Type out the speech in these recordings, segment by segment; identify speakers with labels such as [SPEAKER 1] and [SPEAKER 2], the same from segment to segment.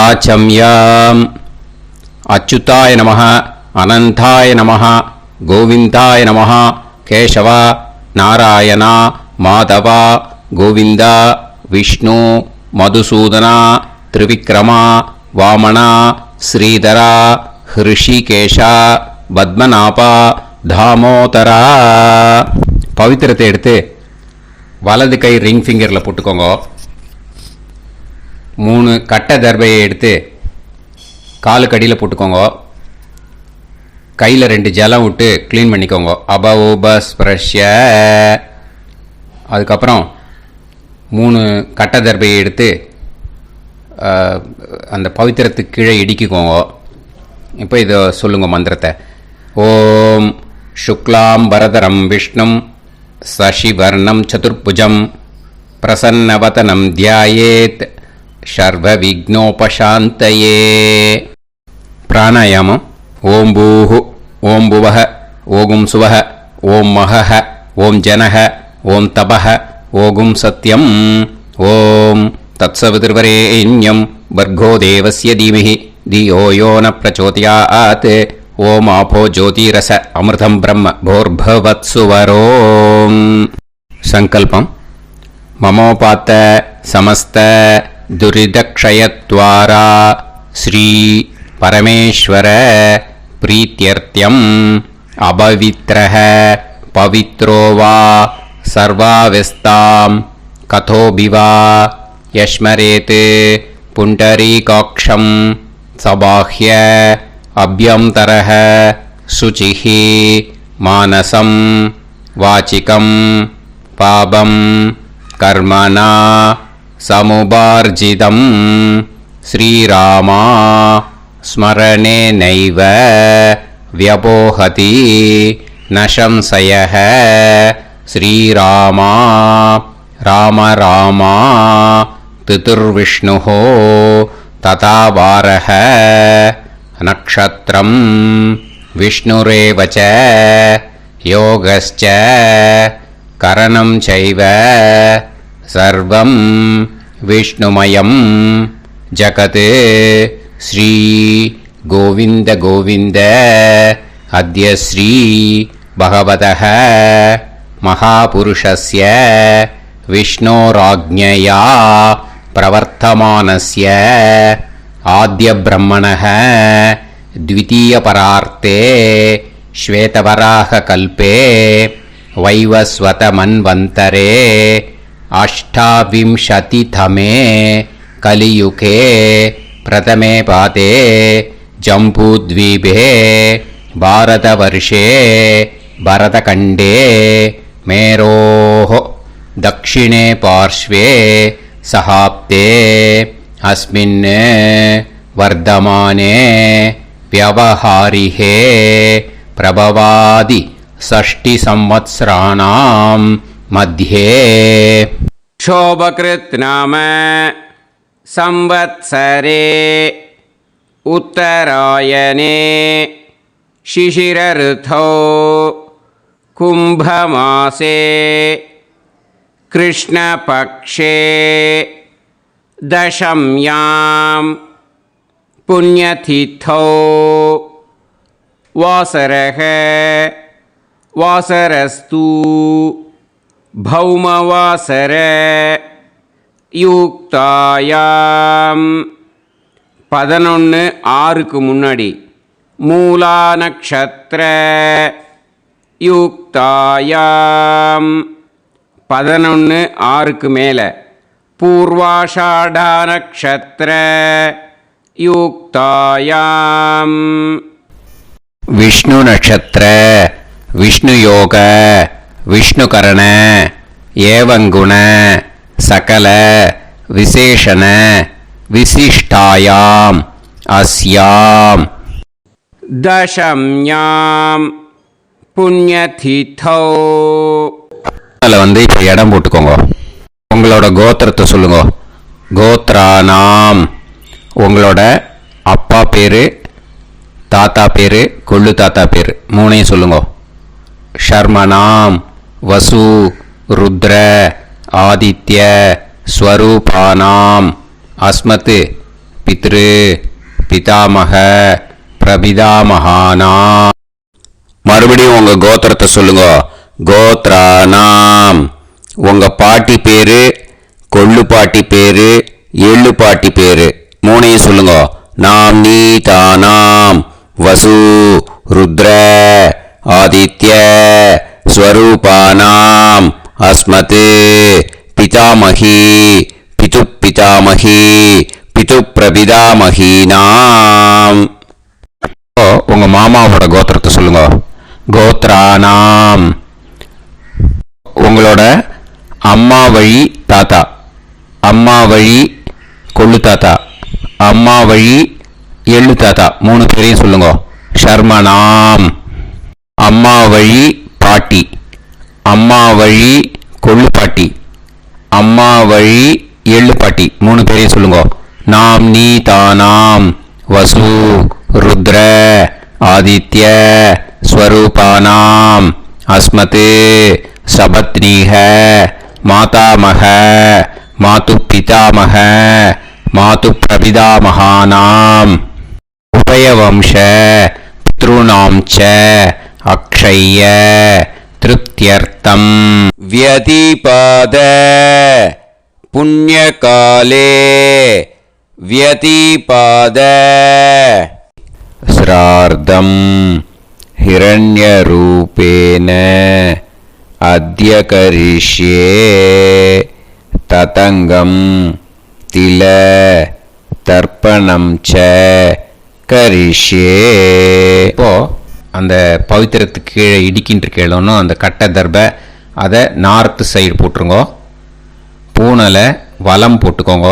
[SPEAKER 1] ஆச்சம்யாம். அச்சுதாய நமः, அனந்தாய நமः, கோவிந்தாய நமः, கேசவ, நாராயணா, மாதவா, கோவிந்தா, விஷ்ணு, மதுசூதனா, திரிவிக்ரமா, வாமனா, ஸ்ரீதரா, ஹிருஷிகேஷா, பத்மநாபா, தாமோதரா. பவித்திரத்தை எடுத்து வலது கை ரிங் ஃபிங்கரில் போட்டுக்கோங்க. 3 கட்டை தர்பையை எடுத்து காலுக்கடியில் போட்டுக்கோங்க. கையில் 2 ஜலம் விட்டு க்ளீன் பண்ணிக்கோங்க. அபவோபஸ்பிரஷ்ய. அதுக்கப்புறம் 3 கட்டை தர்பையை எடுத்து அந்த பவித்திரத்துக்கு கீழே இடிக்கிக்கோங்க. இப்போ இதை சொல்லுங்க மந்திரத்தை. ஓம் சுக்லாம் வரதரம் விஷ்ணும் சசிவர்ணம் சதுர்புஜம் பிரசன்னவதனம் தியாயேத் சர்வ விக்னோபசாந்தயே. பிராணாயாமம். ஓம் பூஹு, ஓம் புவஹ, ஓகும் சுவஹ, ஓம் மஹஹ, ஓம் ஜனஹ, ஓம் தபஹ, ஓகும் சத்யம். ஓம் தத்சவிதுர்வரேண்யம் பர்கோ தேவஸ்ய தீமஹி தியோ யோ ந பிரச்சோதயாத். ஓம் ஆபோ ஜோதிரச அமிர்தம் பிரம்ம போர்பவத்சுவரோம். சங்கல்பம். மமோபாத்த சமஸ்த துரிதக்ஷயத்வாரா ஸ்ரீ பரமேஸ்வர பிரீத்யர்த்தியம் அபவித்ரஹ பவித்ரோ வா சர்வாவஸ்தாம் கதோபிவா யஸ்மரேத் புண்டரீகாக்ஷம் சபாஹ்ய அப்யந்தரஹ சுசிஹ மானசம் வாசிகம் பாபம் கர்மணா சமுபார்ஜிதம் ஸ்ரீராமா ஸ்மரணேனைவ வ்யபோஹதி ந சம்சயः. ஸ்ரீராமா ராம ராமா திதுர்விஷ்ணுः ததா வாரः. நக்ஷத்ரம் விஷ்ணுரேவ ச யோகஸ்ச கரணம் சைவ சர்வம் விஷ்ணுமயம் ஜகத். ஸ்ரீ கோவிந்த கோவிந்த அத்ய ஸ்ரீ பகவதः மகாபுருஷஸ்ய விஷ்ணோராஜ்ஞயா பிரவர்த்தமானஸ்ய ஆத்ய பிரம்மணः த்விதீயபரார்த்தே ஸ்வேதவராக கல்பே வைவஸ்வத மன்வந்தரே அஷ்டாவிம்சதிதமே கலியுகே பிரதமே பாதே ஜம்பூத்வீபே பாரதவர்ஷே பரதகண்டே மேரோः தக்ஷிணே பார்ஷ்வே சஹாப்தே அஸ்மின் வர்தமானே व्यवहारिहे प्रभवादि 6 संवत्सराणां मध्ये. शोभकृत् नाम संवत्सरे उत्तरायणे शिशिरऋतौ कुम्भमासे कृष्णपक्षे दशम्यां पुण्यतिथौ वासरः वासरस्तु भौमवासर युक्तायां 11/6 முன்னாடி மூலா நக்ஷத்ர யுக்தாயாம் 11/6 மேலே பூர்வாஷாடா நக்ஷத்ர युक्तायाम विष्णु नक्षत्र विष्णु योग विष्णु करण एवं गुण सकल विशेषण विशिष्टायाम अस्याम दशम्याम पुण्यतिथौ. அதில் வந்து இப்போ இடம் போட்டுக்கோங்க. உங்களோட கோத்திரத்தை சொல்லுங்க. கோத்ரானாம் உங்களோட அப்பா பேர், தாத்தா பேர், கொள்ளு தாத்தா பேர் 3ஐயும் சொல்லுங்க. ஷர்மனாம் வசு ருத்ர ஆதித்ய ஸ்வரூபானாம் அஸ்மத் பித்ரு பிதாமக பிரபிதாமகானா. மறுபடியும் உங்க கோத்திரத்தை சொல்லுங்க. கோத்ரானாம். உங்க பாட்டி பேரு, கொள்ளு பாட்டி பேரு, எள்ளு பாட்டி பேரு மூணையும் சொல்லுங்க. நாம் நீ தானாம் வசு ருத்ர ஆதித்ய ஸ்வரூபானாம் அஸ்மத் பிதாமகி பிது பிதாமகி பிது பிரபிதாமகீனாம். உங்க மாமாவோட கோத்திரத்தை சொல்லுங்க. கோத்ரானாம். உங்களோட அம்மா வழி தாத்தா, அம்மா வழி கொள்ளு தாத்தா, அம்மா வழி எள்ளு தாத்தா மூணு பேரையும் சொல்லுங்க. ஷர்மனாம். அம்மா வழி பாட்டி, அம்மா வழி கொள்ளு பாட்டி, அம்மா வழி எள்ளு பாட்டி மூணு பேரையும் சொல்லுங்க. நாம் நீ தானாம் வசு ருத்ர ஆதித்ய ஸ்வரூபானாம் அஸ்மத் சபத்னீஹ மாதாமக மாது பிதாமக மாது பிரபிதாமகானாம் உபயவம்ச பித்ருணாம் ச அக்ஷய்ய திருப்தியர்த்தம் வ்யதிபாத புண்ணியகாலே வ்யதிபாத ஸ்ரார்த்தம் ஹிரண்யரூபேன அத்ய கரிஷ்யே ததங்கம் தில தர்ப்பணம் ச கரிஷ்யே. இப்போ அந்த பவித்திரத்துக்கு கீழே இடிக்கின்ற கீழே அந்த கட்டை தர்பை அதை நார்த்து சைடு போட்டுருங்கோ. பூனலை வலம் போட்டுக்கோங்க.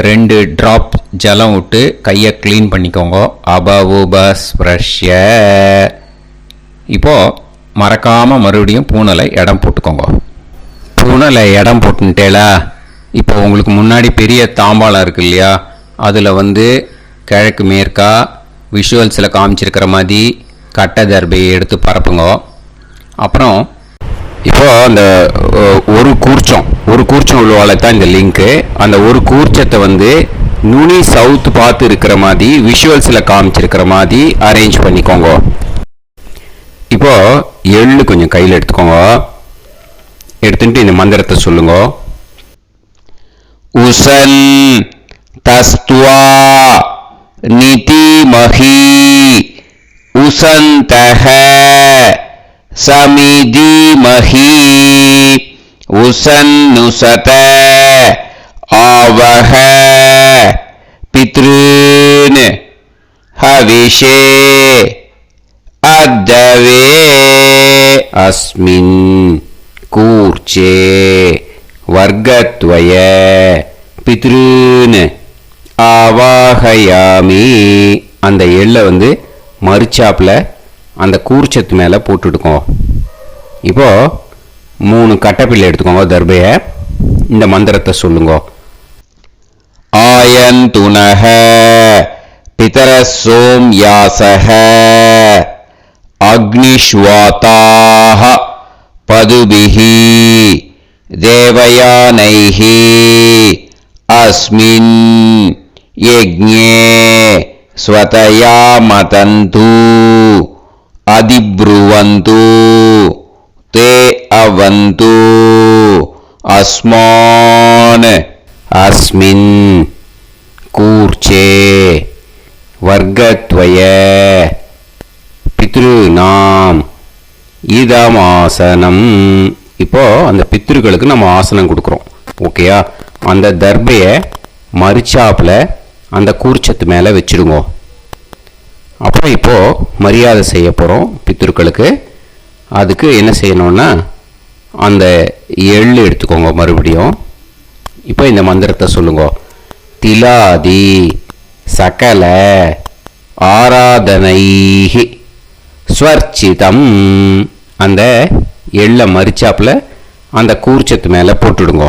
[SPEAKER 1] 2 ட்ராப் ஜலம் விட்டு கையை க்ளீன் பண்ணிக்கோங்க. அபவுபஸ்ப்ரஷ்ய. இப்போது மறக்காமல் மறுபடியும் பூனலை இடம் போட்டுக்கோங்க. பூனலை இடம் போட்டுட்டேலா. இப்போ உங்களுக்கு முன்னாடி பெரிய தாம்பாளம் இருக்கு இல்லையா, அதில் கிழக்கு மேற்கா விஷுவல்ஸில் காமிச்சிருக்கிற மாதிரி கட்டை தர்பையை எடுத்து பரப்புங்க. அப்புறம் இப்போது அந்த ஒரு கூர்ச்சம் உள்ளவால தான் இந்த லிங்க்கு. அந்த ஒரு கூர்ச்சத்தை நுனி சவுத் பார்த்து இருக்கிற மாதிரி விஷுவல்ஸில் காமிச்சிருக்கிற மாதிரி அரேஞ்ச் பண்ணிக்கோங்க. இப்போ எள்ளு கொஞ்சம் கையில் எடுத்துக்கோங்க. எடுத்துட்டு இந்த மந்திரத்தை சொல்லுங்க. உசன் தஸ்துவா நிதிமஹி உசந்தஹ சமிதிமஹி உசன்னுசத ஆவஹ பித்ருன் ஹவிஷே அத்தவே அஸ்மின் கூர்ச்சே வர்க்கத்வய பித்ருன் ஆவாஹயாமி. அந்த எள்ளை மறுச்சாப்பில் அந்த கூர்ச்சத்து மேலே போட்டுடுக்கோம். இப்போது 3 கட்டைப்பிள்ளை எடுத்துக்கோங்க. தர்பையை இந்த மந்திரத்தை சொல்லுங்க. ஆயந்துனஹ பிதர சோம்யாசஹ அக்னிஷ்வாதாஹ பதுபிஹி தேவயானைஹி அஸ்மின் யஜ்ஞே ஸ்வதயா மதந்து அதிப்ருவந்து தே அவது அஸ்மான் அஸ்மின் கூர்ச்சே வர்க்கத்வய பித்ருநாம் இதமாசனம். இப்போ அந்த பித்ருக்களுக்கு நம்ம ஆசனம் கொடுக்குறோம். ஓகேயா? அந்த தர்பையை மறுச்சாப்பில் அந்த கூர்ச்சத்து மேலே வச்சுடுங்க. அப்புறம் இப்போது மரியாதை செய்ய போகிறோம் பித்ருக்களுக்கு. அதுக்கு என்ன செய்யணும்னா அந்த எள்ளு எடுத்துக்கோங்க. மறுபடியும் இப்போ இந்த மந்திரத்தை சொல்லுங்க. திலாதி சகல ஆராதனைஹி ஸ்வர்ச்சிதம். அந்த எள்ளை மரிச்சாப்பில் அந்த கூர்ச்சத்து மேலே போட்டுடுங்க.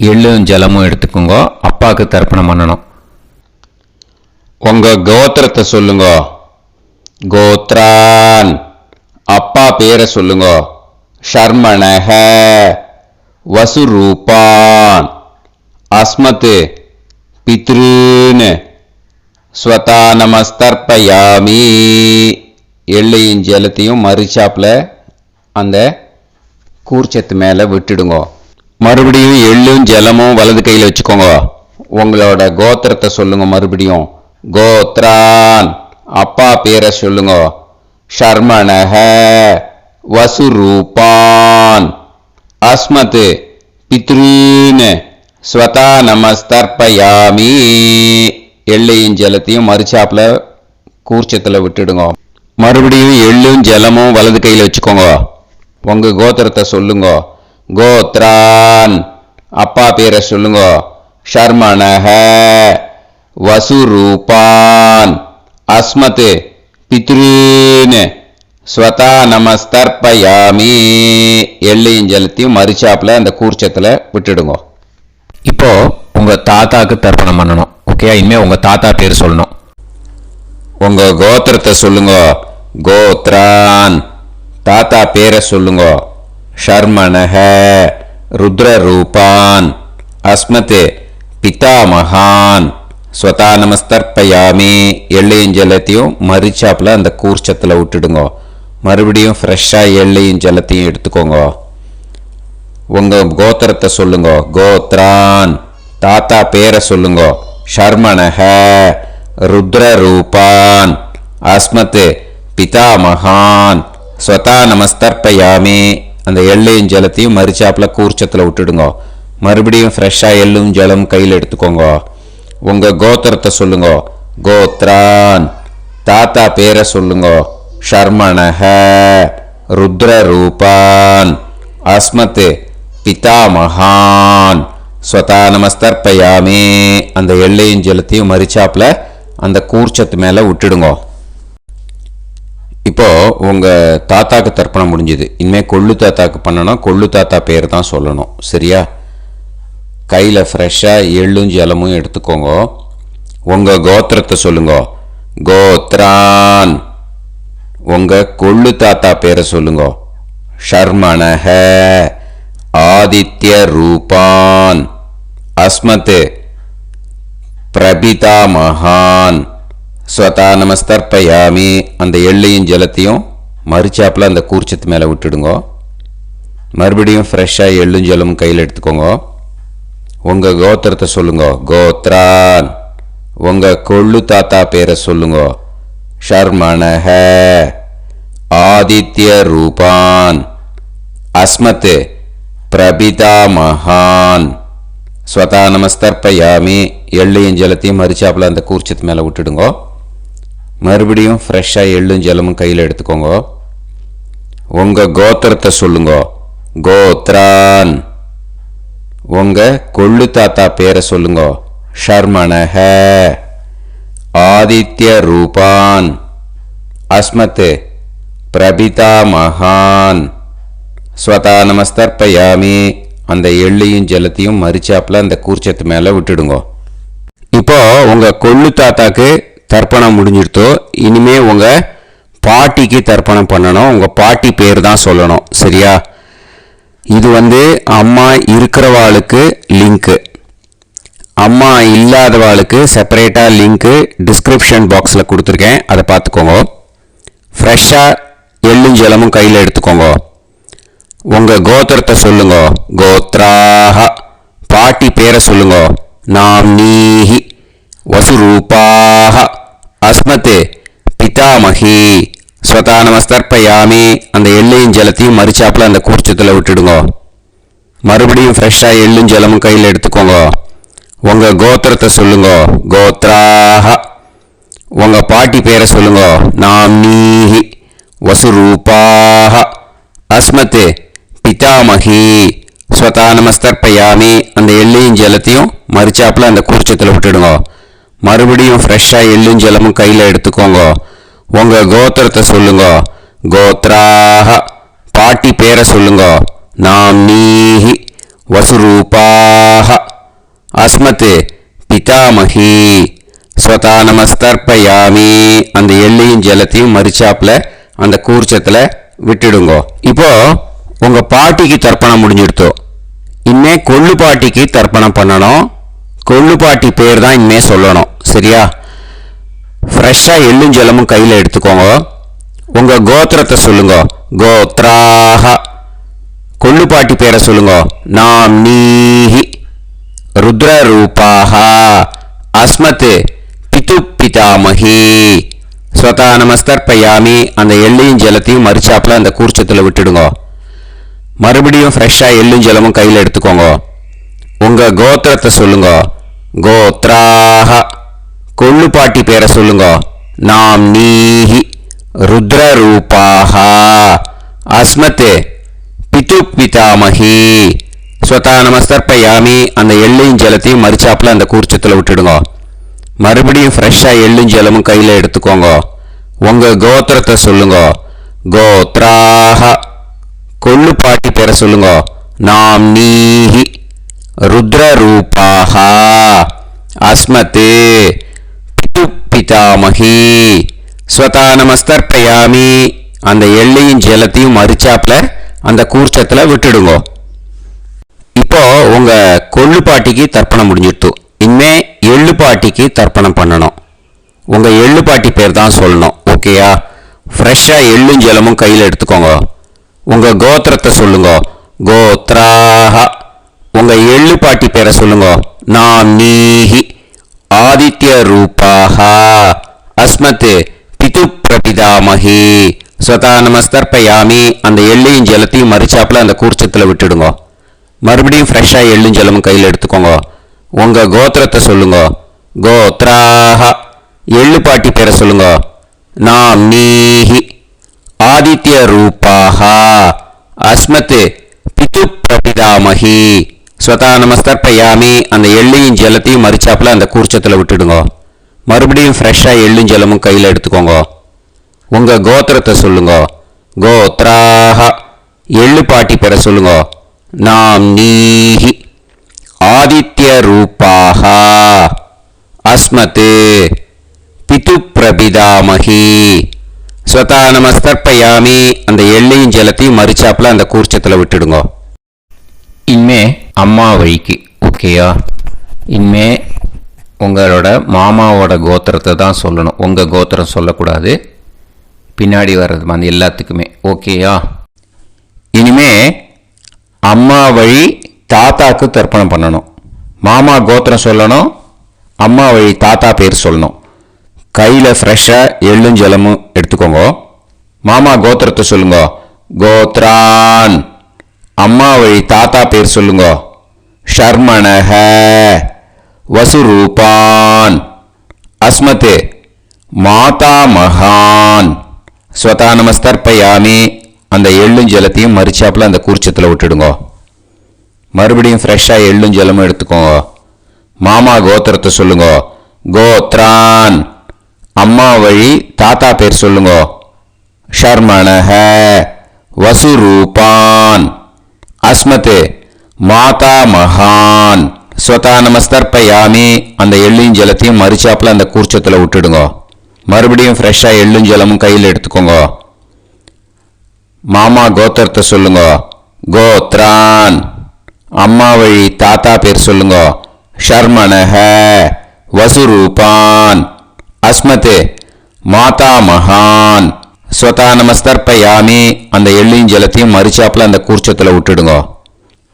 [SPEAKER 1] எள்ளும் ஜலமும் எடுத்துக்கோங்க. அப்பாவுக்கு தர்ப்பணம் பண்ணணும். உங்கள் கோத்திரத்தை சொல்லுங்க. கோத்ரான். அப்பா பேரை சொல்லுங்க. ஷர்மணஹ வசுரூபான் அஸ்மத் பித்ருன்னு ஸ்வதா நமஸ்தர்ப்பயாமி. எள்ளையும் ஜலத்தையும் மறுச்சாப்பில் அந்த கூர்ச்சத்து மேலே விட்டுடுங்க. மறுபடியும் எள்ளும் ஜலமும் வலது கையில் வச்சுக்கோங்க. உங்களோட கோத்திரத்தை சொல்லுங்க. மறுபடியும் கோத்ரான், அப்பா பேரை சொல்லுங்க. ஷர்மணஹ, வசுரூபான், அஸ்மத், பித்ருன்னு ஸ்வதா நமஸ்தர்ப்பயாமி. எள்ளையும் ஜலத்தையும் மறுச்சாப்பில் கூர்ச்சத்தில் விட்டுடுங்க. மறுபடியும் எள்ளும் ஜலமும் வலது கையில் வச்சுக்கோங்க. உங்க கோத்திரத்தை சொல்லுங்க. கோத்ரான், அப்பா பேரை சொல்லுங்க. ஷர்மணஹ, வசுரூபான், அஸ்மத், பித்ருன்னு ஸ்வதா நமஸ்தர்ப்பயாமி. எள்ளையும் ஜலத்தையும் மறுச்சாப்பில் அந்த கூர்ச்சத்தில் விட்டுடுங்க.
[SPEAKER 2] இப்போ உங்க தாத்தாக்கு தர்ப்பணம் பண்ணணும். ஓகே, இனிமே உங்க தாத்தா பேர் சொல்லணும்.
[SPEAKER 1] உங்க கோத்திரத்தை சொல்லுங்க. கோத்ரான், தாத்தா பேரை சொல்லுங்க. ஷர்மணஹ, ருத்ரரூபான், அஸ்மத், பிதாமகான், ஸ்வதா நமஸ்தர்ப்பயாமி. எள்ளையும் ஜலத்தையும் மறுச்சாப்பில் அந்த கூர்ச்சத்தில் விட்டுடுங்க. மறுபடியும் ஃப்ரெஷ்ஷாக எள்ளையும் ஜலத்தையும் எடுத்துக்கோங்க. உங்க கோத்திரத்தை சொல்லுங்க. கோத்ரான், தாத்தா பேரை சொல்லுங்க. ஷர்மணஹ, ருத்ரரூபான், அஸ்மத், பிதாமகான், ஸ்வதா நமஸ்தர்ப்பயாமி. அந்த எள்ளையும் ஜலத்தையும் மறுச்சாப்பில் கூர்ச்சத்தில் விட்டுடுங்க. மறுபடியும் ஃப்ரெஷ்ஷாக எள்ளும் ஜலம் கையில் எடுத்துக்கோங்க. உங்க கோத்திரத்தை சொல்லுங்க. கோத்ரான், தாத்தா பேரை சொல்லுங்க. ஷர்மணஹ, ருத்ரரூபான், அஸ்மத், பிதாமகான், ஸ்வதா நமஸ்தர்ப்பயாமி. அந்த எள்ளையும் ஜலத்தையும் மறுச்சாப்பில் அந்த கூர்ச்சத்து மேலே விட்டுடுங்க. இப்போ உங்க தாத்தாக்கு தர்ப்பணம் முடிஞ்சுது. இனிமேல் கொள்ளு தாத்தாக்கு பண்ணணும். கொள்ளு தாத்தா பேர் தான் சொல்லணும். சரியா? கையில் ஃப்ரெஷ்ஷாக எள்ளும் ஜலமும் எடுத்துக்கோங்க. உங்க கோத்திரத்தை சொல்லுங்க. கோத்ரான், உங்க கொள்ளு தாத்தா பேரை சொல்லுங்க. ஷர்மணஹ, ஆதித்ய ரூபான், அஸ்மத், பிரபிதாமகான், ஸ்வதா நமஸ்தர்ப்பயாமி. அந்த எள்ளையும் ஜலத்தையும் மறுச்சாப்பில் அந்த கூர்ச்சத்து மேலே விட்டுடுங்க. மறுபடியும் ஃப்ரெஷ்ஷாக எள்ளும் ஜலமும் கையில் எடுத்துக்கோங்க. உங்க கோத்திரத்தை சொல்லுங்க. கோத்ரான், உங்க கொள்ளு தாத்தா பேரை சொல்லுங்க. ஷர்மணஹ, ஆதித்ய ரூபான், அஸ்மத், பிரபிதாமகான், ஸ்வதா நமஸ்தர்ப்பயாமி. எள்ளையும் ஜலத்தையும் மறுச்சாப்பில் அந்த கூர்ச்சத்து மேலே விட்டுடுங்க. மறுபடியும் ஃப்ரெஷ்ஷாக எள்ளும் ஜலமும் கையில் எடுத்துக்கோங்க. உங்க கோத்திரத்தை சொல்லுங்க. கோத்ரான், உங்க கொள்ளு தாத்தா பேரை சொல்லுங்க. ஷர்மணஹ, ஆதித்ய ரூபான், அஸ்மத், பிரபிதாமகான், ஸ்வதா நமஸ்தர்ப்பயாமி. அந்த எள்ளையும் ஜலத்தையும் மறுச்சாப்பில் அந்த கூர்ச்சத்து மேலே விட்டுடுங்க. இப்போ உங்க கொள்ளு தாத்தாக்கு தர்ப்பணம் முடிஞ்சிடுத்தோ. இனிமே உங்க பாட்டிக்கு தர்ப்பணம் பண்ணணும். உங்க பாட்டி பேர் தான் சொல்லணும். சரியா? இது அம்மா இருக்கிறவாளுக்கு லிங்க்கு, அம்மா இல்லாதவாளுக்கு செப்பரேட்டாக லிங்க்கு டிஸ்கிரிப்ஷன் பாக்ஸில் கொடுத்துருக்கேன். அதை பார்த்துக்கோங்க. ஃப்ரெஷ்ஷாக எள்ளும் ஜலமும் கையில் எடுத்துக்கோங்க. உங்கள் கோத்திரத்தை சொல்லுங்க. கோத்ராஹ, பாட்டி பேரை சொல்லுங்க. நாம்னீஹி, வசுரூபாஹ, அஸ்மத், பிதாமகி, ஸ்வதா நமஸ்தர்ப்பயாமி. அந்த எள்ளையும் ஜலத்தையும் மறுச்சாப்பில் அந்த கூர்ச்சத்தில் விட்டுடுங்க. மறுபடியும் ஃப்ரெஷ்ஷாக எள்ளும் ஜலமும் கையில் எடுத்துக்கோங்க. உங்கள் கோத்திரத்தை சொல்லுங்க. கோத்ராஹ, உங்கள் பாட்டி பேரை சொல்லுங்க. நாம்னீஹி, வசுரூபாஹ, அஸ்மத், பிதாமகி, ஸ்வதா நமஸ்தர்ப்பயாமி. அந்த எள்ளையும் ஜலத்தையும் மறுச்சாப்பில் அந்த கூர்ச்சத்தில் விட்டுடுங்க. மறுபடியும் ஃப்ரெஷ்ஷாக எள்ளும் ஜலமும் கையில் எடுத்துக்கோங்க. உங்கள் கோத்திரத்தை சொல்லுங்க. கோத்ராஹ, பாட்டி பேரை சொல்லுங்க. நாம்னீஹி, வசுரூபாஹ, அஸ்மத், பிதாமகி, ஸ்வதா நமஸ்தர்ப்பயாமி. அந்த எள்ளையும் ஜலத்தையும் மறுச்சாப்பில் அந்த கூர்ச்சத்தில் விட்டுடுங்க. இப்போ உங்கள் பாட்டிக்கு தர்ப்பணம் முடிஞ்சிடுத்தோ. இனிமே கொள்ளு பாட்டிக்கு தர்ப்பணம் பண்ணணும். கொள்ளுப்பாட்டி பேர் தான் இனிமே சொல்லணும். சரியா? ஃப்ரெஷ்ஷாக எள்ளும் ஜலமும் கையில் எடுத்துக்கோங்க. உங்கள் கோத்திரத்தை சொல்லுங்க. கோத்ராஹ. கொள்ளுப்பாட்டி பேரை சொல்லுங்க. நாம் நீஹி. ருத்ரரூபாஹ. அஸ்மத் பிது பிதாமகி. ஸ்வதா நமஸ்தர்ப்பயாமி. அந்த எள்ளையும் ஜலத்தையும் மறிச்சாப்பில் அந்த கூர்ச்சத்தில் விட்டுடுங்க. மறுபடியும் ஃப்ரெஷ்ஷாக எள்ளும் ஜலமும் கையில் எடுத்துக்கோங்க. உங்கள் கோத்திரத்தை சொல்லுங்க. கோத்ராஹ. கொள்ளுப்பாட்டி பேரை சொல்லுங்க. நாம் நீஹி. ருத்ரரூபாஹ. அஸ்மத் பிது பிதாமகி. ஸ்வதா நமஸ்தர்ப்பயாமி. அந்த எள்ளையும் ஜலத்தையும் மறிச்சாப்பில் அந்த கூர்ச்சத்தில் விட்டுடுங்க. மறுபடியும் ஃப்ரெஷ்ஷாக எள்ளும் ஜலமும் கையில் எடுத்துக்கோங்க. உங்கள் கோத்திரத்தை சொல்லுங்க. கோத்ராஹ. கொள்ளுப்பாட்டி பேரை சொல்லுங்க. நாம் நீஹி. ருத்ரரூபாஹ. அஸ்மத் பிது பிதாமகி. ஸ்வதா நமஸ்தர்ப்பயாமி. அந்த எள்ளையும் ஜலத்தையும் மறிச்சாப்பில் அந்த கூர்ச்சத்தில் விட்டுடுங்க. இப்போ உங்கள் கொள்ளுப்பாட்டிக்கு தர்ப்பணம் முடிஞ்சிடுத்து. இனிமே எள்ளுப்பாட்டிக்கு தர்ப்பணம் பண்ணணும். உங்கள் எள்ளுப்பாட்டி பேர் தான் சொல்லணும். ஓகேயா? ஃப்ரெஷ்ஷாக எள்ளும் ஜலமும் கையில் எடுத்துக்கோங்க. உங்கள் கோத்திரத்தை சொல்லுங்க. கோத்ராஹ. உங்கள் எள்ளுப்பாட்டி பேரை சொல்லுங்க. நாம் நீஹி. ஆதித்ய ரூபாஹ. அஸ்மத் பிது பிரபிதாமகி. ஸ்வதா நமஸ்தர்ப்பயாமி. அந்த எள்ளையும் ஜலத்தையும் மறிச்சாப்பில் அந்த கூர்ச்சத்தில் விட்டுடுங்க. மறுபடியும் ஃப்ரெஷ்ஷாக எள்ளும் ஜலமும் கையில் எடுத்துக்கோங்க. உங்கள் கோத்திரத்தை சொல்லுங்க. கோத்ராஹ. எள்ளுப்பாட்டி பேரை சொல்லுங்க. நாம் நீஹி. ஆதித்ய ரூபாஹ. அஸ்மத் பிது பிரபிதாமகி. ஸ்வதா நமஸ்தர்ப்பயாமி. அந்த எள்ளையும் ஜலத்தையும் மறிச்சாப்பில் அந்த கூர்ச்சத்தில் விட்டுடுங்க. மறுபடியும் ஃப்ரெஷ்ஷாக எள்ளும் ஜலமும் கையில் எடுத்துக்கோங்க. உங்கள் கோத்திரத்தை சொல்லுங்க. கோத்ராஹ. எள்ளுப்பாட்டி பேரை சொல்லுங்க. நாம் நீஹி. ஆதித்ய ரூபாஹ. அஸ்மத் பிது பிரபிதாமகி. ஸ்வதா நமஸ்தர்ப்பயாமி. அந்த எள்ளையும் ஜலத்தையும் மறிச்சாப்பில் அந்த கூர்ச்சத்தில் விட்டுடுங்க.
[SPEAKER 2] இனிமே அம்மா வழிக்கு. ஓகேயா? இனிமே உங்களோட மாமாவோட கோத்திரத்தை தான் சொல்லணும். உங்கள் கோத்திரம் சொல்லக்கூடாது. பின்னாடி வர்றது அந்த எல்லாத்துக்குமே. ஓகேயா? இனிமே அம்மா வழி தாத்தாக்கு தர்ப்பணம் பண்ணணும். மாமா கோத்திரம் சொல்லணும். அம்மா வழி தாத்தா பேர் சொல்லணும். கையில் ஃப்ரெஷ்ஷாக எள்ளும் ஜலமும் எடுத்துக்கோங்க. மாமா கோத்திரத்தை சொல்லுங்க. கோத்ரான். அம்மா வழி தாத்தா பேர் சொல்லுங்க. ஷர்மணஹ. வசுரூபான். அஸ்மத் மாதா மகான். ஸ்வதா நமஸ்தர்ப்பயாமி. அந்த எள்ளும் ஜலத்தையும் மறிச்சாப்பில் அந்த கூர்ச்சத்தில் விட்டுடுங்க. மறுபடியும் ஃப்ரெஷ்ஷாக எள்ளும் ஜலமும் எடுத்துக்கோங்க. மாமா கோத்திரத்தை சொல்லுங்க. கோத்ரான். அம்மா வழி தாத்தா பேர் சொல்லுங்க. ஷர்மணஹ. வசுரூபான். அஸ்மத் மாதா மகான். ஸ்வதா நமஸ்தர்ப்பயாமி. அந்த எள்ளும் ஜலத்தையும் மறிச்சாப்பில் அந்த கூர்ச்சத்தில் விட்டுடுங்க. மறுபடியும் ஃப்ரெஷ்ஷாக எள்ளும் ஜலமும் கையில் எடுத்துக்கோங்க. மாமா கோத்திரத்தை சொல்லுங்க. கோத்ரான். அம்மா வழி தாத்தா பேர் சொல்லுங்க. ஷர்மணஹ. வசுரூபான். அஸ்மத் மாதா மகான். ஸ்வதா நமஸ்தர்ப்பயாமி. அந்த எள்ளையும் ஜலத்தையும் மறிச்சாப்பில் அந்த கூர்ச்சத்தில் விட்டுடுங்க.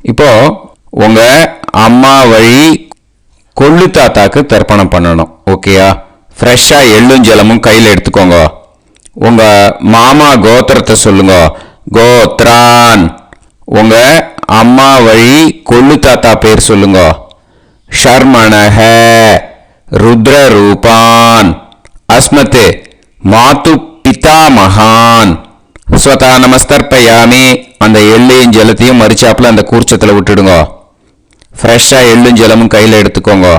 [SPEAKER 2] இப்போ உங்கள் அம்மா வழி கொள்ளு தாத்தாக்கு தர்ப்பணம் பண்ணணும். ஓகேயா? ஃப்ரெஷ்ஷாக எள்ளும் ஜலமும் கையில் எடுத்துக்கோங்க. உங்கள் மாமா கோத்திரத்தை சொல்லுங்க. கோத்ரான். உங்கள் அம்மா வழி கொள்ளு தாத்தா பேர் சொல்லுங்க. ஷர்மணஹ. ருத்ரரூபான். அஸ்மத் மாது பிதாமகான். ஸ்வதா நமஸ்தர்ப்பயாமி. அந்த எள்ளையும் ஜலத்தையும் மறிச்சாப்பில் அந்த கூர்ச்சத்தில் விட்டுடுங்க. ஃப்ரெஷ்ஷாக எள்ளும் ஜலமும் கையில் எடுத்துக்கோங்க.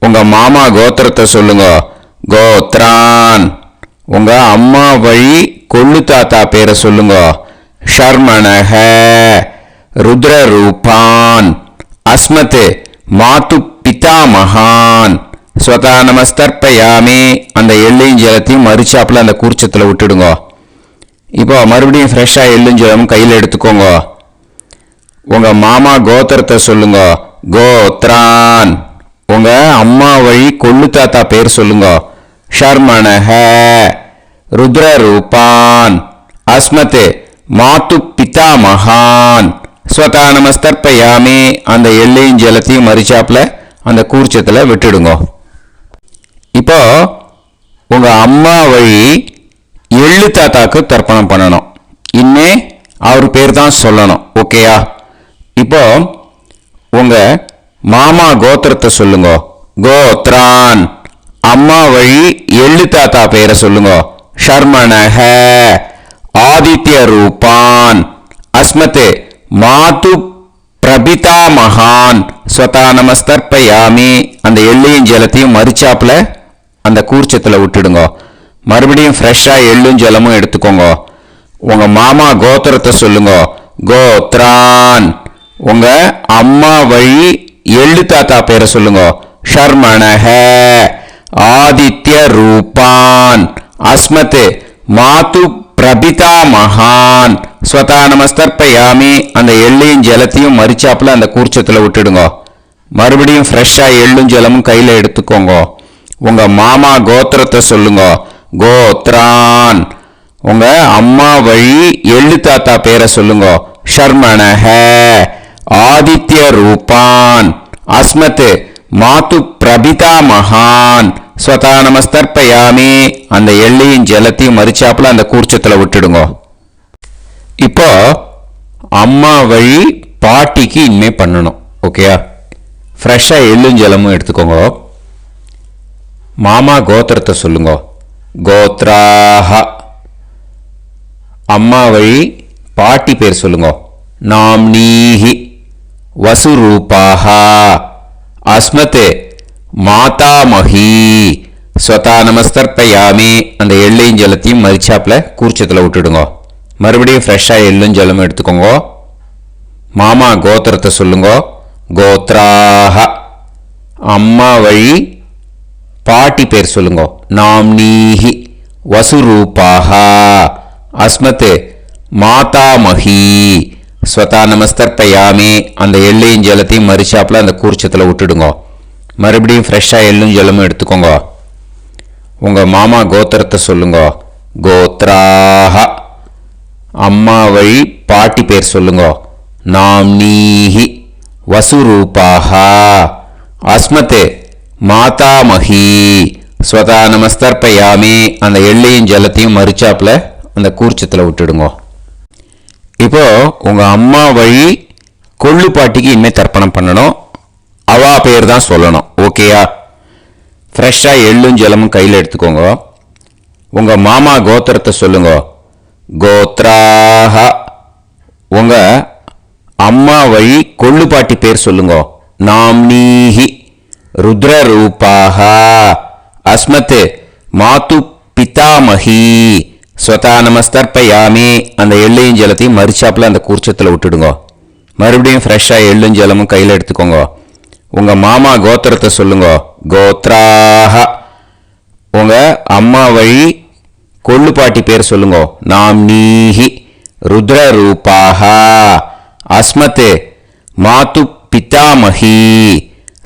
[SPEAKER 2] உங்கள் மாமா கோத்திரத்தை சொல்லுங்க. கோத்ரான். உங்கள் அம்மா வழி கொள்ளு தாத்தா பேரை சொல்லுங்க. ஷர்மணஹ. ருத்ரரூபான். அஸ்மத் மாது பிதாமகான். ஸ்வதா நமஸ்தர்ப்பயாமி. அந்த எள்ளையும் ஜலத்தையும் மறிச்சாப்பில் அந்த கூர்ச்சத்தில் விட்டுடுங்க. இப்போ மறுபடியும் ஃப்ரெஷ்ஷாக எள்ளும் ஜலமும் கையில் எடுத்துக்கோங்க. உங்கள் மாமா கோத்திரத்தை சொல்லுங்க. கோத்ரான். உங்க அம்மா வழி கொள்ளு தாத்தா பேர் சொல்லுங்க. ஷர்மணஹ ருத்ர ரூபான் அஸ்மத் மாத்து பிதா மகான் ஸ்வதா நமஸ்தர்ப்பயாமி. அந்த எள்ளையும் ஜலத்தையும் மரிச்சாப்புல அந்த கூர்ச்சத்தில் விட்டுடுங்க. இப்போ உங்க அம்மா வழி எள்ளு தாத்தாக்கு தர்ப்பணம் பண்ணணும். இன்னே அவர் பேர் தான் சொல்லணும். ஓகேயா? இப்போ உங்க மாமா கோத்திரத்தை சொல்லுங்க. கோத்ரான். அம்மா வழி எள்ளு தாத்தா பேரை சொல்லுங்க. ஷர்மணஹ ஆதித்ய ரூபான் அஸ்மத் மாது பிரபிதா மகான் ஸ்வதா நமஸ்தர்ப்பயாமி. அந்த எள்ளையும் ஜலத்தையும் மரிச்சாப்புல அந்த கூர்ச்சத்தில் விட்டுடுங்க. மறுபடியும் ஃப்ரெஷ்ஷாக எள்ளும் ஜலமும் எடுத்துக்கோங்க. உங்க மாமா கோத்திரத்தை சொல்லுங்க. கோத்ரான். உங்க அம்மா வழி எள்ளு தாத்தா பேரை சொல்லுங்க. ஷர்மணஹ ஆதித்ய ரூபான் அஸ்மத் மாது பிரபிதா மகான் ஸ்வதா நமஸ்தர்ப்பயாமி. அந்த எள்ளையும் ஜலத்தையும் மரிச்சாப்புல அந்த கூர்ச்சத்தில் விட்டுடுங்க. மறுபடியும் ஃப்ரெஷ்ஷாக எள்ளும் ஜலமும் கையில் எடுத்துக்கோங்க. உங்க மாமா கோத்திரத்தை சொல்லுங்க. கோத்ரான். உங்க அம்மா வழி எள்ளு தாத்தா பேரை சொல்லுங்க. ஷர்மணஹ ஆதித்ய ரூபான் அஸ்மத் மாது பிரபிதா மகான் ஸ்வதா நமஸ்தர்ப்பயாமி. அந்த எள்ளையும் ஜலத்தையும் மரிச்சாப்புல அந்த கூர்ச்சத்தில் விட்டுடுங்க. இப்போ அம்மா வழி பாட்டிக்கு இனிமே பண்ணணும். ஓகேயா? ஃப்ரெஷ்ஷாக எள்ளும் ஜலமும் எடுத்துக்கோங்க. மாமா கோத்திரத்தை சொல்லுங்க. கோத்ராஹ. அம்மா வழி பாட்டி பேர் சொல்லுங்க. நாம்னீஹி வசுரூபாஹ அஸ்மத் மாதாமஹி ஸ்வதா நமஸ்தர்ப்பயாமி. அந்த எள்ளையும் ஜலத்தையும் மரிச்சாப்புல கூர்ச்சத்தில் விட்டுடுங்க. மறுபடியும் ஃப்ரெஷ்ஷாக எள்ளும் ஜலமும் எடுத்துக்கோங்க. மாமா கோத்திரத்தை சொல்லுங்க. கோத்ராஹ. அம்மா வழி பாட்டி பேர் சொல்லுங்க. நாம்னீஹி வசுரூபாஹ அஸ்மத் மாதாமஹி ஸ்வதா நமஸ்தர்ப்பயாமி. அந்த எள்ளையும் ஜலத்தையும் மரிச்சாப்புல அந்த கூர்ச்சத்தில் விட்டுடுங்க. மறுபடியும் ஃப்ரெஷ்ஷாக எள்ளும் ஜலமும் எடுத்துக்கோங்க. உங்க மாமா கோத்திரத்தை சொல்லுங்க. கோத்ராஹ. அம்மா வழி பாட்டி பேர் சொல்லுங்க. நாம்னீஹி வசுரூபாஹ அஸ்மத் மாதாமஹி ஸ்வதா நமஸ்தர்ப்பயாமி. அந்த எள்ளையும் ஜலத்தையும் மரிச்சாப்புல அந்த கூர்ச்சத்தில் விட்டுடுங்க. இப்போ உங்க அம்மா வழி கொள்ளு பாட்டிக்கு இனிமே தர்ப்பணம் பண்ணணும். அவா பேர் தான் சொல்லணும். ஓகேயா? ஃப்ரெஷ்ஷாக எள்ளும் ஜலமும் கையில் எடுத்துக்கோங்க. உங்க மாமா கோத்திரத்தை சொல்லுங்க. கோத்ராஹ. உங்க அம்மா வழி கொள்ளு பாட்டி பேர் சொல்லுங்க. நாம்னீஹி ருத்ர ரூபாஹ அஸ்மத் மாது பிதாமஹி ஸ்வதா நமஸ்தர்ப்பயாமி. அந்த எள்ளையும் ஜலத்தையும் மரிச்சாப்புல அந்த கூர்ச்சத்தில் விட்டுடுங்க. மறுபடியும் ஃப்ரெஷ்ஷாக எள்ளும் ஜலமும் கையில் எடுத்துக்கோங்க. உங்க மாமா கோத்திரத்தை சொல்லுங்க. கோத்ராஹ. உங்க அம்மா வழி கொள்ளு பாட்டி பேர் சொல்லுங்க. நாம்னீஹி ருத்ர ரூபாஹ அஸ்மத் மாது பிதாமஹி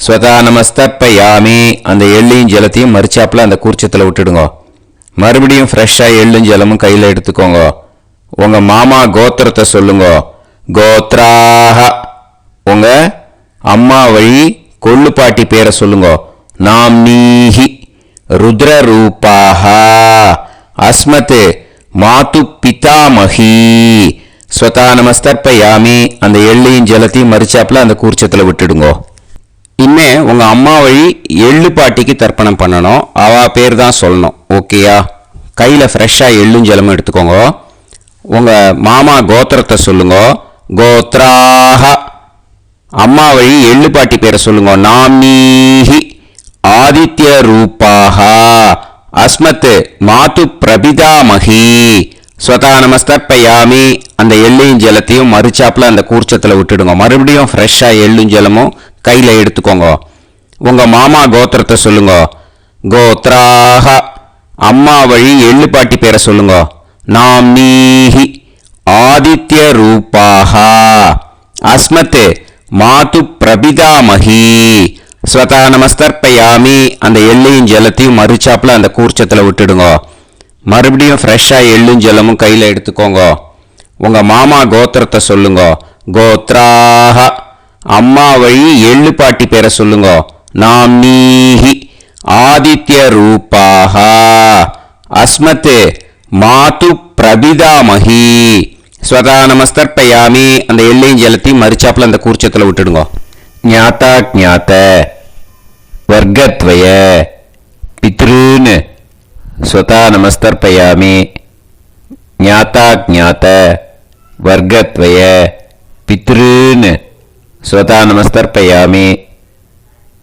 [SPEAKER 2] ஸ்வதா நமஸ்தர்ப்பயாமி. அந்த எள்ளையும் ஜலத்தையும் மரிச்சாப்புல அந்த கூர்ச்சத்தில் விட்டுடுங்க. மறுபடியும் ஃப்ரெஷ்ஷாக எள்ளும் ஜலமும் கையில் எடுத்துக்கோங்க. உங்க மாமா கோத்திரத்தை சொல்லுங்க. கோத்ராஹ. உங்க அம்மா வழி கொள்ளு பாட்டி பேரை சொல்லுங்க. நாம்னீஹி ருத்ர ரூபாஹ அஸ்மத் மாது பிதாமஹி ஸ்வதா நமஸ்தர்ப்பயாமி. அந்த எள்ளையும் ஜலத்தையும் மரிச்சாப்புல அந்த கூர்ச்சத்தில் விட்டுடுங்க. இனிமே உங்க அம்மா வழி எள்ளு பாட்டிக்கு தர்ப்பணம் பண்ணணும். அவ பேர் தான் சொல்லணும். ஓகேயா? கையில் ஃப்ரெஷ்ஷாக எள்ளும் ஜலமும் எடுத்துக்கோங்க. உங்க மாமா கோத்திரத்தை சொல்லுங்க. கோத்ராஹ. அம்மா வழி எள்ளு பாட்டி பேரை சொல்லுங்க. நாம்னீஹி ஆதித்ய ரூபாஹ அஸ்மத் மாது பிரபிதாமஹி ஸ்வதா நமஸ்தர்ப்பயாமி. அந்த எள்ளையும் ஜலத்தையும் மரிச்சாப்புல அந்த கூர்ச்சத்தில் விட்டுடுங்க. மறுபடியும் ஃப்ரெஷ்ஷாக எள்ளும் ஜலமும் கையில் எடுத்துக்கோங்க. உங்க மாமா கோத்திரத்தை சொல்லுங்க. கோத்ராஹ. அம்மா வழி எள்ளு பாட்டி பேரை சொல்லுங்க. நாம்னீஹி ஆதித்ய ரூபாஹ அஸ்மத் மாது பிரபிதாமஹி ஸ்வதா நமஸ்தர்ப்பயாமி அந்த எள்ளையும் ஜலத்தையும் மறுச்சாப்புல அந்த கூர்ச்சத்தில் விட்டுடுங்க. மறுபடியும் ஃப்ரெஷ்ஷாக எள்ளும் ஜலமும் கையில் எடுத்துக்கோங்க. உங்கள் மாமா கோத்திரத்தை சொல்லுங்க. கோத்ராக அம்மா வழி எள்ளு பாட்டி பேரை சொல்லுங்க. நாம்னீஹி ஆதித்ய ரூபாக அஸ்மத் மாது பிரபிதாமஹி. ஸ்வதா நமஸ்தர்ப்பயாமி அந்த எள்ளையும் ஜலத்தையும் மறுச்சாப்புல அந்த கூர்ச்சத்தில் விட்டுடுங்க. ஞாத்தா ஜாத்த வர்க்கத்வய பித்ருன் ஸ்வதா நமஸ்தர்ப்பயாமி. ஞாத்தா ஜாத்த வர்க்கத்வய பித்ருன் ஸ்வதா நமஸ்தர்ப்பயாமி.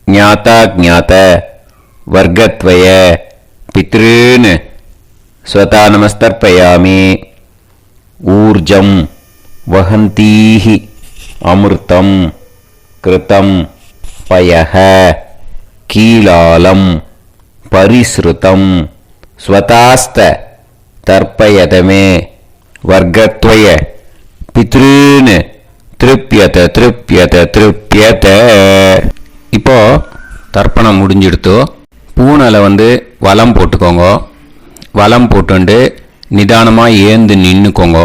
[SPEAKER 2] ஞாத்தா ஜாத்த வர்க்கத்வய பித்ருன் ஸ்வதா நமஸ்தர்ப்பயாமி. ஊர்ஜம் வஹந்தீஹி அமிர்தம் கிருதம் பயஹ கீலாலம் பரிஸ்ருதம் ஸ்வதாஸ்த தர்ப்பயதமே வர்க்கத்வய பித்ருன் திருப்யத திருப்யத திருப்யத. இப்போ தர்ப்பணம் முடிஞ்சிடுத்தோ. பூனலை வலம் போட்டுக்கோங்க. வலம் போட்டுண்டு நிதானமாக ஏந்து நின்றுக்கோங்க.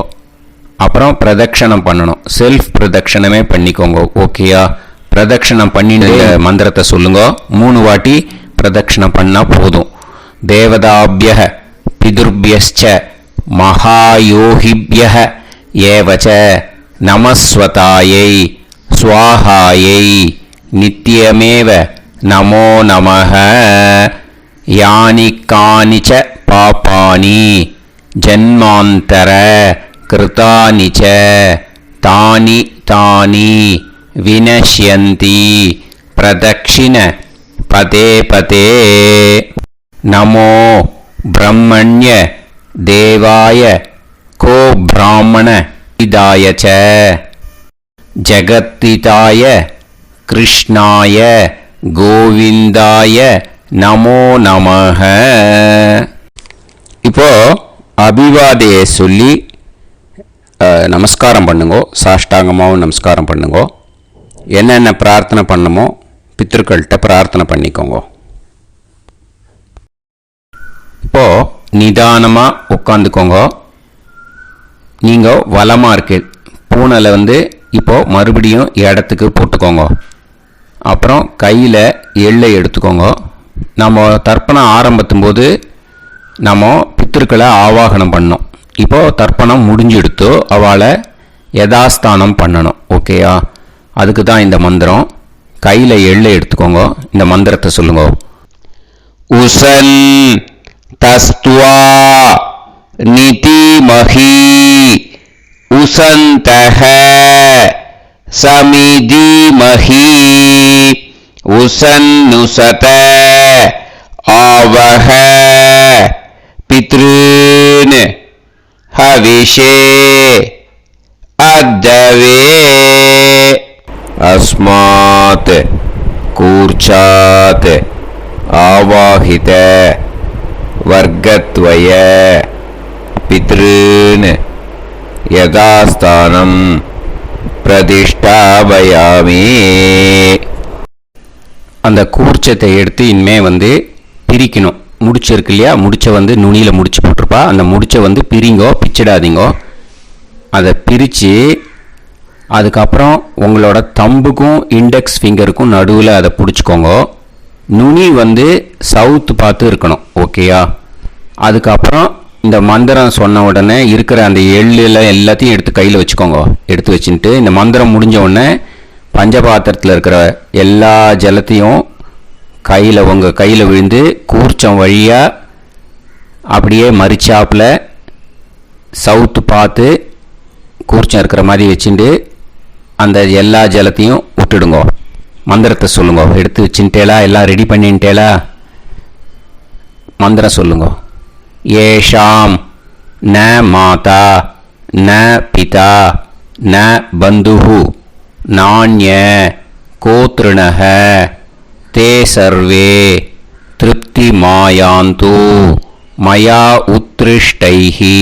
[SPEAKER 2] அப்புறம் பிரதட்சணம் பண்ணணும். செல்ஃப் பிரதட்சணமே பண்ணிக்கோங்க. ஓகேயா? பிரதட்சணம் பண்ணின மந்திரத்தை சொல்லுங்க. 3 வாட்டி பிரதட்சணம் பண்ணால் போதும். தேவதாபிய பிதுர்பியச்ச மகாயோகிபிய ஏவச்ச நமஸ்வதாயை ஸ்வாஹாயை நித்யமேவ நமோ நமஹ. யானி கானிச்ச பாபானி ஜன்மாந்தர கிருதானி ச தானி தானி வினஷ்யந்தி பிரதக்ஷிண பதே பதே. நமோ பிரம்மண்ய தேவாய கோ பிராமண இதாய ச ஜகத்திதாய கிருஷ்ணாய கோவிந்தாய நமோ நமஹ. இப்போ அபிவாதையை சொல்லி நமஸ்காரம் பண்ணுங்கோ. சாஷ்டாங்கமாகவும் நமஸ்காரம் பண்ணுங்கோ. என்னென்ன பிரார்த்தனை பண்ணமோ பித்ருக்கள்கிட்ட பிரார்த்தனை பண்ணிக்கோங்க. இப்போது நிதானமாக உட்காந்துக்கோங்க. நீங்கள் வலமாக இருக்கு பூனலை இப்போது மறுபடியும் இடத்துக்கு போட்டுக்கோங்க. அப்புறம் கையில் எள்ளை எடுத்துக்கோங்க. நம்ம தர்ப்பணம் ஆரம்பித்தும் போது நம்ம பித்ருக்களை ஆவாகனம் பண்ணோம். இப்போது தர்ப்பணம் முடிஞ்செடுத்தோ அவளை யதாஸ்தானம் பண்ணணும். ஓகேயா? அதுக்கு தான் இந்த மந்திரம். கையில் எள்ளை எடுத்துக்கோங்க. இந்த மந்திரத்தை சொல்லுங்க. உசன் தஸ்துவா நிதிமஹி உசந்தஹ சமிதிமஹி உசன்னுசத ஆவஹ பித்ருன் ஹவிஷே அத்தவே. அஸ்மாத் கூர்ச்சாத் ஆவாஹித வர்க்கத்வய பித்ருன் யதாஸ்தானம் பிரதிஷ்டாபயாமி. அந்த கூர்ச்சத்தை எடுத்து இனிமே பிரிக்கணும். முடிச்சு இருக்கு இல்லையா? முடிச்சை நுனியில் முடிச்சு போட்டிருப்பா. அந்த முடிச்சை பிரிங்கோ, பிச்சிடாதீங்கோ. அதை பிரித்து அதுக்கப்புறம் உங்களோட தம்புக்கும் இண்டெக்ஸ் ஃபிங்கருக்கும் நடுவில் அதை பிடிச்சிக்கோங்க. நுனி சவுத்து பார்த்து இருக்கணும். ஓகேயா? அதுக்கப்புறம் இந்த மந்திரம் சொன்ன உடனே இருக்கிற அந்த எள்ளில் எல்லாத்தையும் எடுத்து கையில் வச்சுக்கோங்க. எடுத்து வச்சுட்டு இந்த மந்திரம் முடிஞ்ச உடனே பஞ்சபாத்திரத்தில் இருக்கிற எல்லா ஜலத்தையும் உங்கள் கையில் விழுந்து கூர்ச்சம் வழியாக அப்படியே மறிச்சாப்பில் சவுத்து பார்த்து கூர்ச்சம் இருக்கிற மாதிரி வச்சுட்டு அந்த எல்லா ஜலத்தையும் விட்டுடுங்க. மந்திரத்தை சொல்லுங்க. எடுத்து வச்சுட்டேலா? எல்லாம் ரெடி பண்ணிட்டேலா? மந்திரம் சொல்லுங்க. ஏஷாம் ந மாதா ந பிதா ந பந்துஹு நாண்ய கோத்ருணஹ தே சர்வே திருப்தி மாயாந்து மயா உத்ருஷ்டைஹி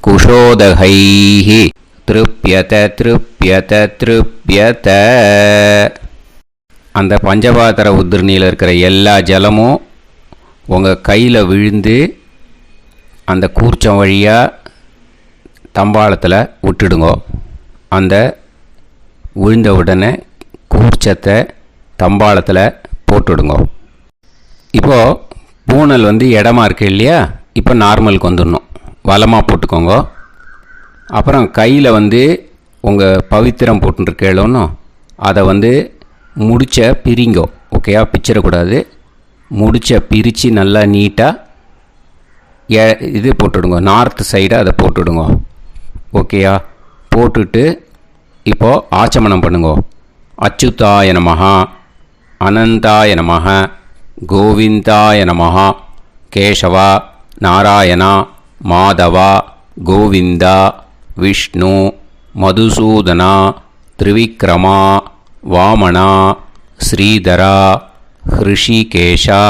[SPEAKER 2] குஷோதகைஹி திருப்யத திருப்யத திருப்யத.
[SPEAKER 1] அந்த பஞ்சபாத்திர உதிரணியில் இருக்கிற எல்லா ஜலமும் உங்கள் கையில் விழுந்து அந்த கூர்ச்சம் வழியாக தம்பாளத்தில் விட்டுடுங்க. அந்த விழுந்த உடனே கூர்ச்சத்தை தம்பாளத்தில் போட்டுடுங்க. இப்போது பூனல் இடமா இருக்கு இல்லையா, இப்போ நார்மலுக்கு வந்துடணும். வலமாக போட்டுக்கோங்க. அப்புறம் கையில் உங்கள் பவித்திரம் போட்டுருக்கேளோன்னு அதை முடிச்ச பிரிங்கோ. ஓகேயா, பிச்சிடக்கூடாது. முடிச்ச பிரித்து நல்லா நீட்டாக இது போட்டுடுங்க. நார்த் சைடை அதை போட்டுடுங்க. ஓகேயா, போட்டுட்டு இப்போது ஆச்சமனம் பண்ணுங்க. அச்சுதாய நமஹ, அனந்தாய நமஹ, கோவிந்தாய நமஹ, கேசவா, நாராயணா, மாதவா, கோவிந்தா, விஷ்ணு, மதுசூதனா, திரிவிக்ரமா, வாமனா, ஸ்ரீதரா, ஹிருஷிகேஷா,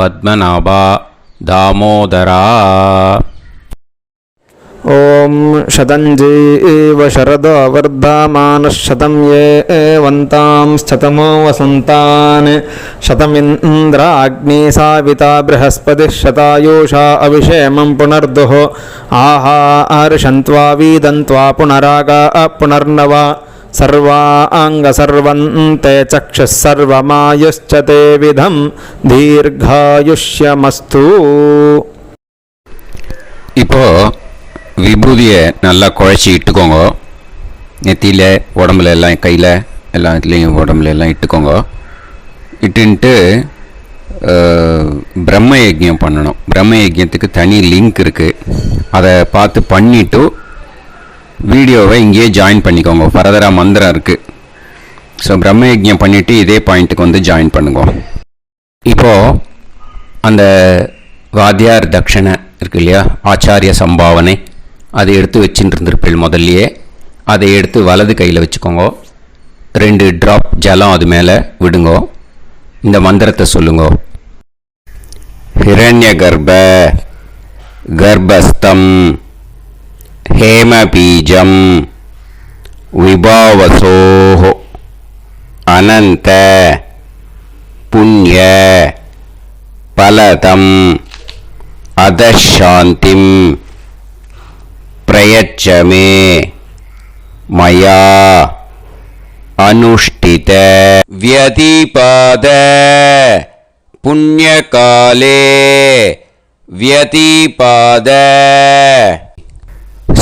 [SPEAKER 1] பத்மநாபா, தாமோதரா.
[SPEAKER 3] ॐ शतञ्जीव शरदो वर्धमानः शतं ये वन्तां शतमो वसन्तान् शतमिन्द्राग्नी साविता बृहस्पतिः शतायुषा अविषेमं पुनर्दुः आहार्षन्त्वा वीदन्त्वा पुनरागा पुनर्नवा सर्वाङ्गसर्वन्ते चक्षुः सर्वमायुश्च ते विधं दीर्घायुष्यमस्तु.
[SPEAKER 1] விபூதியை நல்லா குழச்சி இட்டுக்கோங்க. நெத்தியில், உடம்புல எல்லாம், கையில் எல்லா இதுலேயும் உடம்புல எல்லாம் இட்டுக்கோங்க. இட்டுன்ட்டு பிரம்ம யஜ்யம் பண்ணணும். பிரம்ம யஜ்யத்துக்கு தனி லிங்க் இருக்குது. அதை பார்த்து பண்ணிவிட்டு வீடியோவை இங்கேயே ஜாயின் பண்ணிக்கோங்க. ஃபர்தராக மந்திரம் இருக்குது. ஸோ பிரம்ம யஜ்யம் பண்ணிவிட்டு இதே பாயிண்ட்டுக்கு ஜாயின் பண்ணுங்க. இப்போது அந்த வாத்தியார் தட்சணை இருக்கு இல்லையா, ஆச்சாரிய சம்பாவனை, அதை எடுத்து வச்சுட்டு இருந்திருப்பேன் முதல்லையே. அதை எடுத்து வலது கையில் வச்சுக்கோங்க. 2 ட்ராப் ஜலம் அது மேலே விடுங்க. இந்த மந்திரத்தை சொல்லுங்க. ஹிரண்ய கர்ப்ப கர்ப்பஸ்தம் ஹேமபீஜம் விபாவசோஹ அனந்த புண்ணிய பலதம் அதசாந்திம் பிரயச்சமே மயா அனுஷ்டித வியதிபாத புண்ணியகாலே வியதிபாத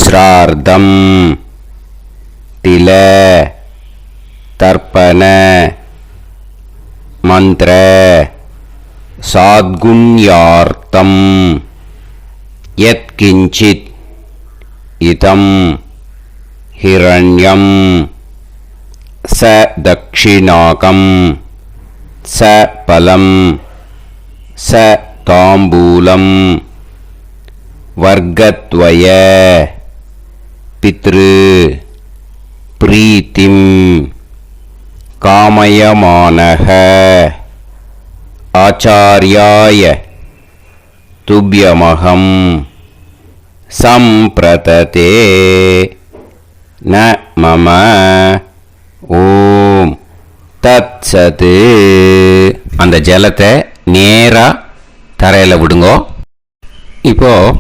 [SPEAKER 1] ஸ்ரார்த்தம் தில தர்ப்பண மந்திர சாத்குண்யார்த்தம் யத்கிஞ்சித் இதம் ஹிரண்யம் ச தக்ஷிணாகம் ச பலம் ச தாம்பூலம் வர்க்கத்வய பித்ரு பிரீத்திம் காமயமானஹ ஆச்சார்யாய துப்யமகம் சம்பிரததே ந மம ஓம் தத்சத். அந்த ஜலத்தை நேராக தரையில் விடுங்கோ. இப்போது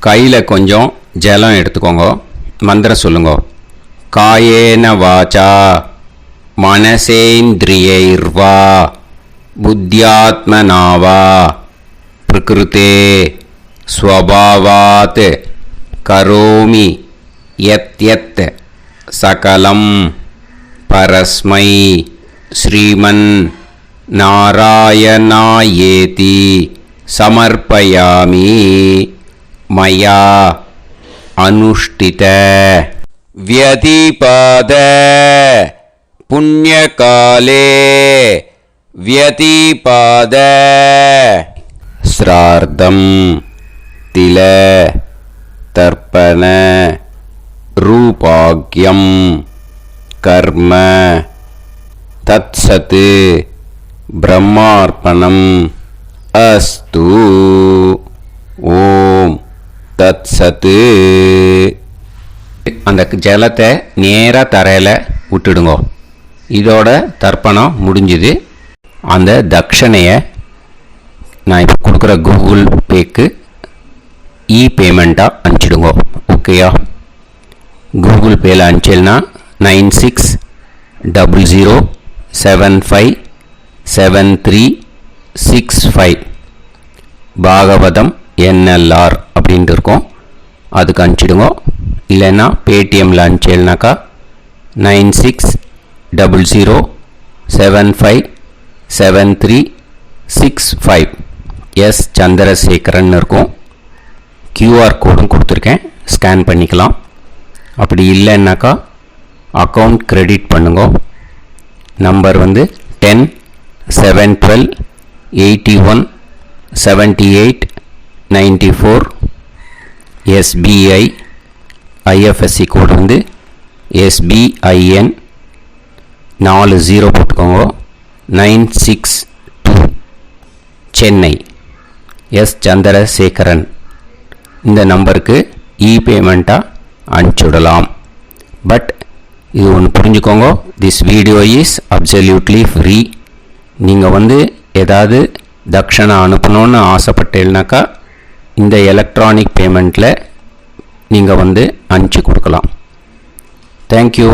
[SPEAKER 1] கையில் கொஞ்சம் ஜலம் எடுத்துக்கோங்க. மந்திரம் சொல்லுங்க. காயேன வாச்சா மனசேந்திரியைர்வா புத்தியாத்மனாவா பிரகிருதே ஸ்வபாவாத் கரோமி யத் யத் சகலம் பரஸ்மை ஸ்ரீமன் நாராயணாயேதி சமர்ப்பயாமி மயா அனுஷ்டித வியதிபாத புண்ணியகாலே வியதிபாத ஸ்ரார்த்தம் தில தர்ப்பண ரூபாக்யம் கர்ம தத்சத் பிரம்மார்ப்பணம் அஸ்து. ஓம் தத்சத். அந்த ஜலத்தை நேராக தரையில் விட்டுடுங்க. இதோட தர்ப்பணம் முடிஞ்சுது. அந்த தட்சணையை நான் இப்போ கொடுக்குற கூகுள் பேக்கு பேமெண்ட்டாக அனுப்பிச்சிடுங்க. ஓகேயா? கூகுள் பேயில் அனுப்பிச்சல்னா 9600757365 பாகவதம் NLR அப்படின்ட்டு இருக்கோம். அதுக்கு அனுப்பிச்சிடுங்க. இல்லைன்னா பேடிஎம்மில் அனுப்பிச்சல்னாக்கா 9600757365 எஸ் சந்திரசேகரன் இருக்கும். QR கோடும் கொடுத்துருக்கேன், ஸ்கேன் பண்ணிக்கலாம். அப்படி இல்லைன்னாக்கா அக்கௌண்ட் கிரெடிட் பண்ணுங்க. நம்பர் வந்து 10-7-12-81-78-94 SBI. IFSC கோடு வந்து SBIN 40 போட்டுக்கோங்க. 962 சென்னை. எஸ் சந்திரசேகரன் இந்த நம்பருக்கு பேமெண்ட்டாக அனுப்பிச்சுடலாம். பட் இது ஒன்று புரிஞ்சுக்கோங்க, this video is absolutely free. நீங்கள் வந்து ஏதாவது தட்சணை அனுப்பணுன்னு ஆசைப்பட்டேன்னாக்கா இந்த எலக்ட்ரானிக் பேமெண்ட்டில் நீங்கள் வந்து அனுப்பிச்சி கொடுக்கலாம். தேங்க்யூ.